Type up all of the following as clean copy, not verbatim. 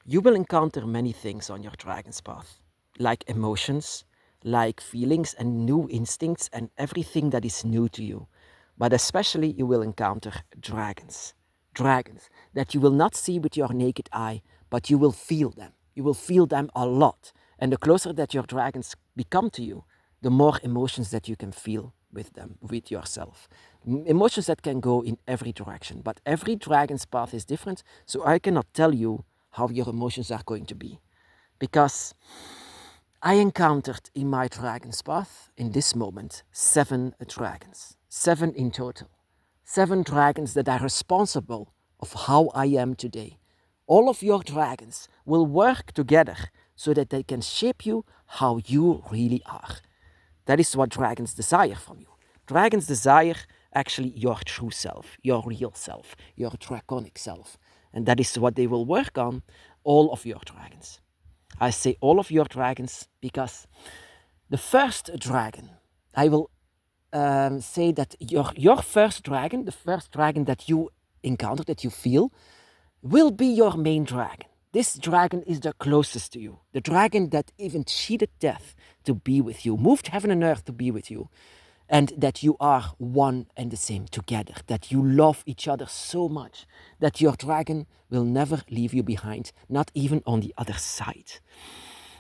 You will encounter many things on your dragon's path, like emotions, like feelings and new instincts and everything that is new to you. But especially you will encounter dragons. Dragons that you will not see with your naked eye, but you will feel them. You will feel them a lot. And the closer that your dragons become to you, the more emotions that you can feel with them, with yourself. Emotions that can go in every direction, but every dragon's path is different, so I cannot tell you how your emotions are going to be. Because I encountered in my dragon's path, in this moment, 7 dragons, 7 in total. 7 dragons that are responsible of how I am today. All of your dragons will work together so that they can shape you how you really are. That is what dragons desire from you. Dragons desire actually your true self, your real self, your draconic self. And that is what they will work on, all of your dragons. I say all of your dragons because the first dragon, I will say that your first dragon, the first dragon that you encounter, that you feel, will be your main dragon. This dragon is the closest to you. The dragon that even cheated death to be with you, moved heaven and earth to be with you. And that you are one and the same together. That you love each other so much that your dragon will never leave you behind, not even on the other side.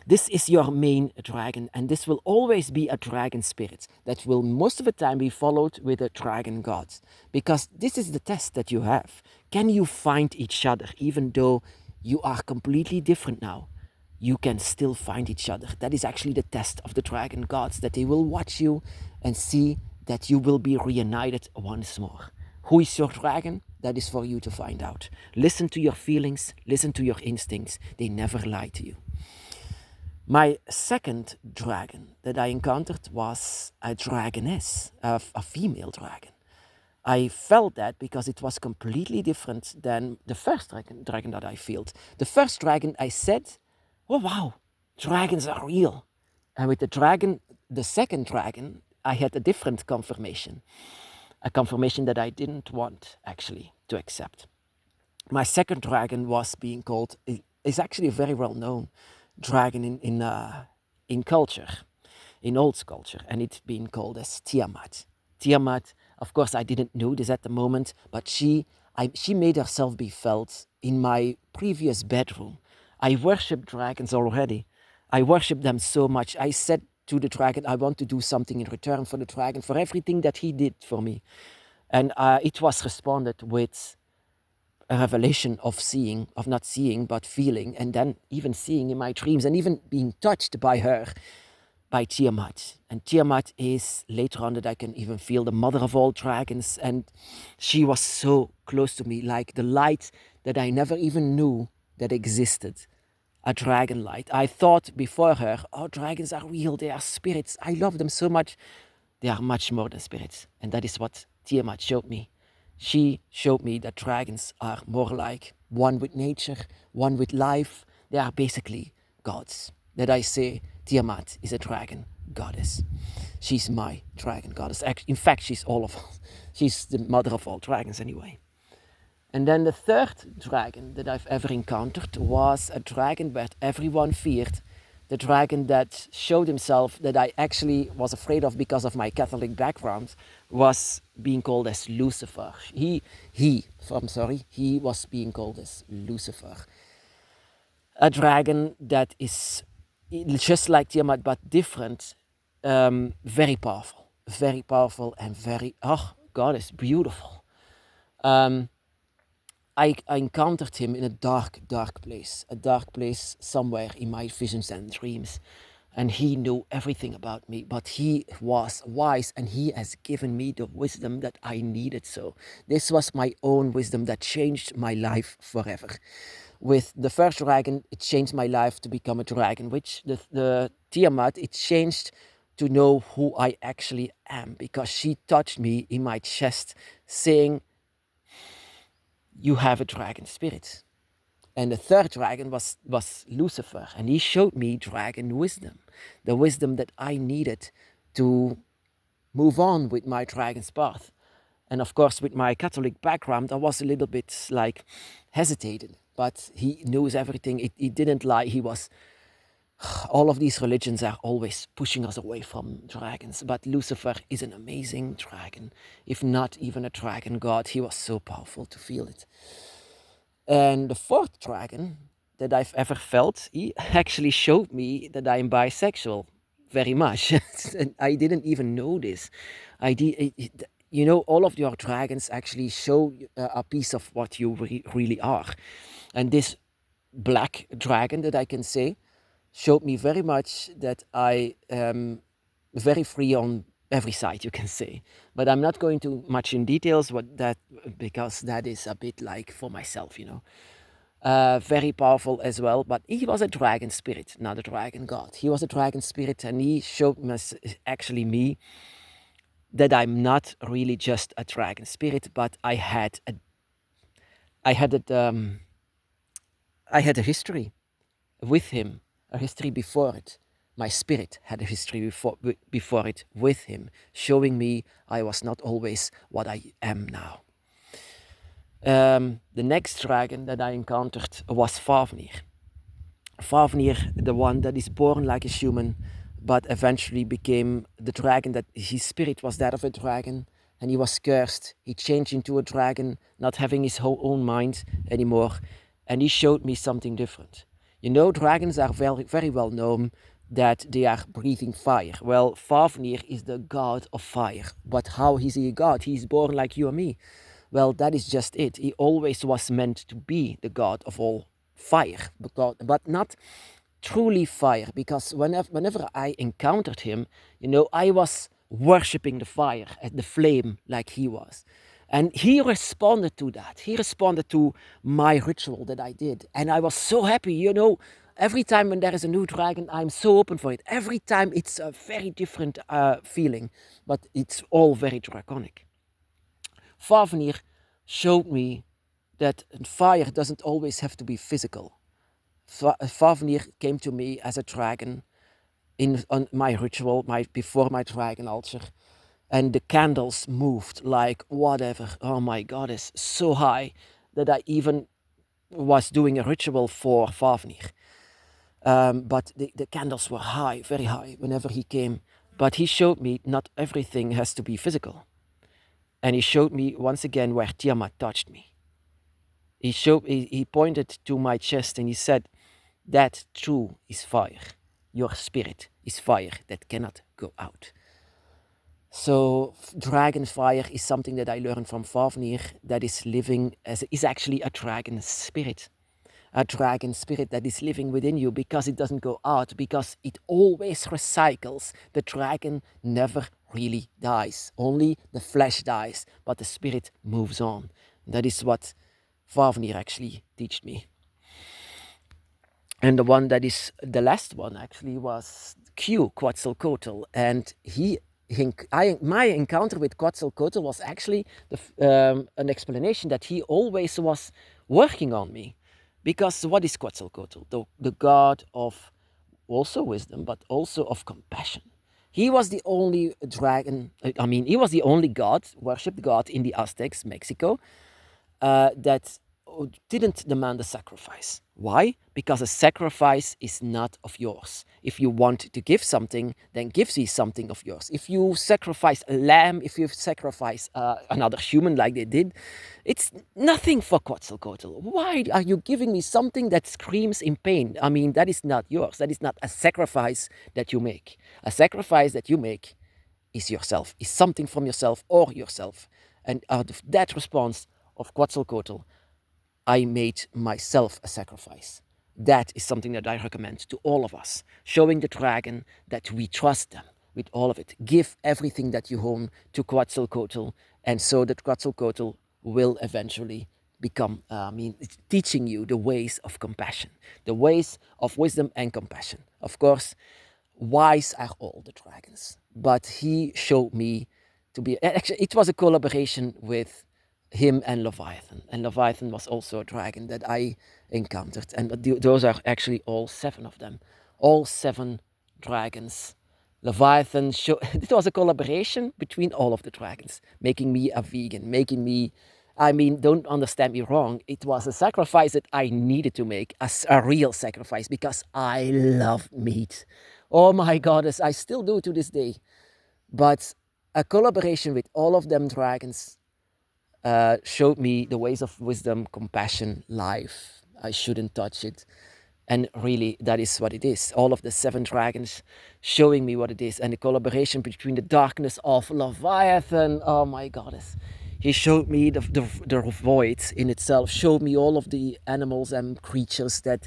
This is your main dragon, and this will always be a dragon spirit that will most of the time be followed with a dragon god. Because this is the test that you have. Can you find each other even though you are completely different now? You can still find each other. That is actually the test of the dragon gods, that they will watch you and see that you will be reunited once more. Who is your dragon? That is for you to find out. Listen to your feelings, listen to your instincts. They never lie to you. My second dragon that I encountered was a dragoness, a female dragon. I felt that because it was completely different than the first dragon that I felt. The first dragon, I said, oh wow, dragons are real. And with the second dragon, I had a different confirmation. A confirmation that I didn't want actually to accept. My second dragon was being called, is actually a very well known dragon in culture, in old culture, and it's been called as Tiamat. Tiamat, of course, I didn't know this at the moment, but she made herself be felt in my previous bedroom. I worship dragons already. I worship them so much. I said to the dragon, I want to do something in return for the dragon, for everything that he did for me. And it was responded with a revelation of seeing, of not seeing, but feeling, and then even seeing in my dreams, and even being touched by her, by Tiamat. And Tiamat is, later on, that I can even feel, the mother of all dragons, and she was so close to me, like the light that I never even knew that existed. A dragon light. I thought before her, oh, dragons are real, they are spirits. I love them so much. They are much more than spirits. And that is what Tiamat showed me. She showed me that dragons are more like one with nature, one with life. They are basically gods. That I say Tiamat is a dragon goddess. She's my dragon goddess. In fact, she's all of us. She's the mother of all dragons anyway. And then the third dragon that I've ever encountered was a dragon that everyone feared. The dragon that showed himself, that I actually was afraid of because of my Catholic background, was being called as Lucifer. He was being called as Lucifer. A dragon that is just like Tiamat but different, very powerful and very, oh God, is beautiful. I encountered him in a dark place somewhere in my visions and dreams. And he knew everything about me, but he was wise and he has given me the wisdom that I needed. So this was my own wisdom that changed my life forever. With the first dragon, it changed my life to become a dragon, which the Tiamat, it changed to know who I actually am, because she touched me in my chest saying, you have a dragon spirit. And the third dragon was Lucifer, and he showed me dragon wisdom, the wisdom that I needed to move on with my dragon's path. And of course, with my Catholic background, I was a little bit like hesitated. but he knows everything. He didn't lie. He was. All of these religions are always pushing us away from dragons, but Lucifer is an amazing dragon. If not even a dragon god, he was so powerful to feel it. And the fourth dragon that I've ever felt, he actually showed me that I'm bisexual very much. And I didn't even know this. I did. All of your dragons actually show a piece of what you really are. And this black dragon that I can say showed me very much that I am very free on every side, you can say. But I'm not going too much in details because that is a bit like for myself, very powerful as well, but he was a dragon spirit, not a dragon god. He was a dragon spirit, and he showed me that I'm not really just a dragon spirit, but I had a history with him, a history before it. My spirit had a history before it with him, showing me I was not always what I am now. The next dragon that I encountered was Fafnir. Fafnir, the one that is born like a human, but eventually became the dragon that his spirit was that of a dragon, and he was cursed. He changed into a dragon, not having his whole own mind anymore, and he showed me something different. Dragons are very, very well known that they are breathing fire. Well, Fafnir is the god of fire, but how is he a god? He's born like you and me. Well, that is just it. He always was meant to be the god of all fire, but not truly fire, because whenever I encountered him, I was worshipping the fire, the flame, like he was. And he responded to that. He responded to my ritual that I did. And I was so happy, Every time when there is a new dragon, I'm so open for it. Every time it's a very different feeling, but it's all very draconic. Fafnir showed me that fire doesn't always have to be physical. Fafnir came to me as a dragon on my ritual, before my dragon altar, and the candles moved like whatever. Oh my God, it's so high that I even was doing a ritual for Fafnir. But the candles were high, very high, whenever he came. But he showed me not everything has to be physical. And he showed me once again where Tiamat touched me. He pointed to my chest and he said, that too is fire. Your spirit is fire that cannot go out. So dragon fire is something that I learned from Fafnir, that is actually a dragon spirit. A dragon spirit that is living within you, because it doesn't go out, because it always recycles. The dragon never really dies. Only the flesh dies, but the spirit moves on. That is what Fafnir actually taught me. And the one that is the last one actually was Quetzalcoatl. And my encounter with Quetzalcoatl was actually an explanation that he always was working on me. Because what is Quetzalcoatl? The god of also wisdom, but also of compassion. He was the only dragon, he was the only god, worshipped god in the Aztecs, Mexico, that didn't demand a sacrifice. Why? Because a sacrifice is not of yours. If you want to give something, then give me something of yours. If you sacrifice a lamb, if you sacrifice another human like they did, it's nothing for Quetzalcoatl. Why are you giving me something that screams in pain? That is not yours. That is not a sacrifice that you make. A sacrifice that you make is yourself, is something from yourself or yourself. And out of that response of Quetzalcoatl, I made myself a sacrifice. That is something that I recommend to all of us, showing the dragon that we trust them with all of it. Give everything that you own to Quetzalcoatl, and so that Quetzalcoatl will eventually become, teaching you the ways of compassion, the ways of wisdom and compassion. Of course, wise are all the dragons, but he showed me to be, actually, it was a collaboration with him and Leviathan. And Leviathan was also a dragon that I encountered. And those are actually all 7 of them. All 7 dragons. Leviathan, it was a collaboration between all of the dragons, making me a vegan, making me I mean, don't understand me wrong. It was a sacrifice that I needed to make, a real sacrifice, because I love meat. Oh my goddess, I still do to this day. But a collaboration with all of them dragons showed me the ways of wisdom, compassion, life. I shouldn't touch it. And really, that is what it is. All of the 7 dragons showing me what it is. And the collaboration between the darkness of Leviathan. Oh my goddess. He showed me the void in itself, showed me all of the animals and creatures that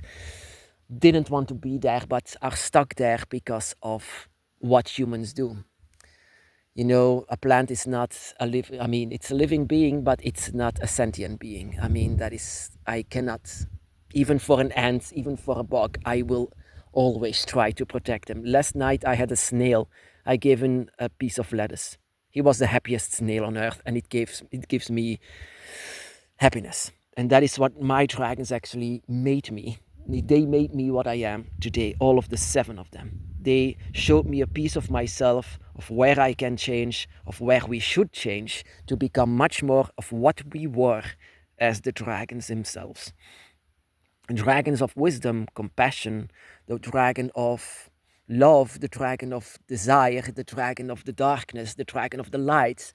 didn't want to be there but are stuck there because of what humans do. You know, a plant is not it's a living being, but it's not a sentient being. I mean, I cannot, even for an ant, even for a bug, I will always try to protect them. Last night I had a snail. I gave him a piece of lettuce. He was the happiest snail on earth, and it gives me happiness. And that is what my dragons actually made me. They made me what I am today, all of the 7 of them. They showed me a piece of myself, of where I can change, of where we should change to become much more of what we were as the dragons themselves. Dragons of wisdom, compassion, the dragon of love, the dragon of desire, the dragon of the darkness, the dragon of the light.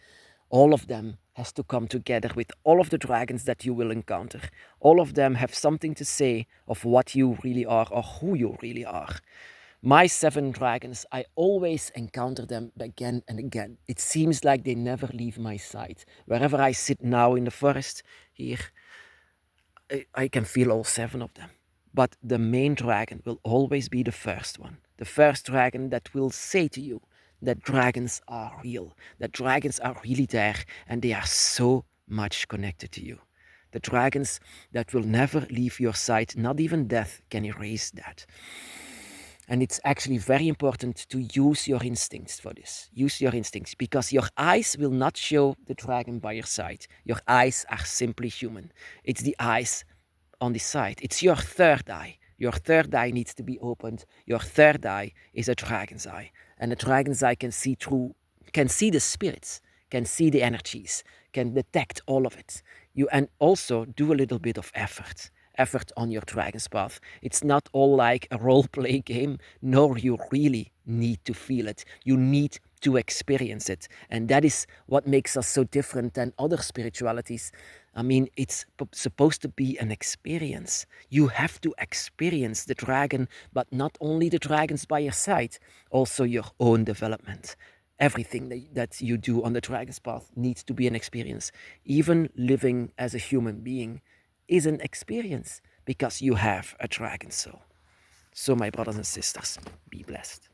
All of them has to come together with all of the dragons that you will encounter. All of them have something to say of what you really are or who you really are. My 7 dragons, I always encounter them again and again. It seems like they never leave my side. Wherever I sit now in the forest here, I can feel all 7 of them. But the main dragon will always be the first one. The first dragon that will say to you that dragons are real, that dragons are really there, and they are so much connected to you. The dragons that will never leave your side, not even death can erase that. And it's actually very important to use your instincts for this. Use your instincts, because your eyes will not show the dragon by your side. Your eyes are simply human. It's the eyes on the side. It's your third eye. Your third eye needs to be opened. Your third eye is a dragon's eye. And a dragon's eye can see the spirits, can see the energies, can detect all of it. And also do a little bit of effort on your dragon's path. It's not all like a role-play game. No, you really need to feel it. You need to experience it. And that is what makes us so different than other spiritualities. I mean, it's supposed to be an experience. You have to experience the dragon, but not only the dragons by your side, also your own development. Everything that you do on the dragon's path needs to be an experience. Even living as a human being is an experience, because you have a dragon soul. So my brothers and sisters, be blessed.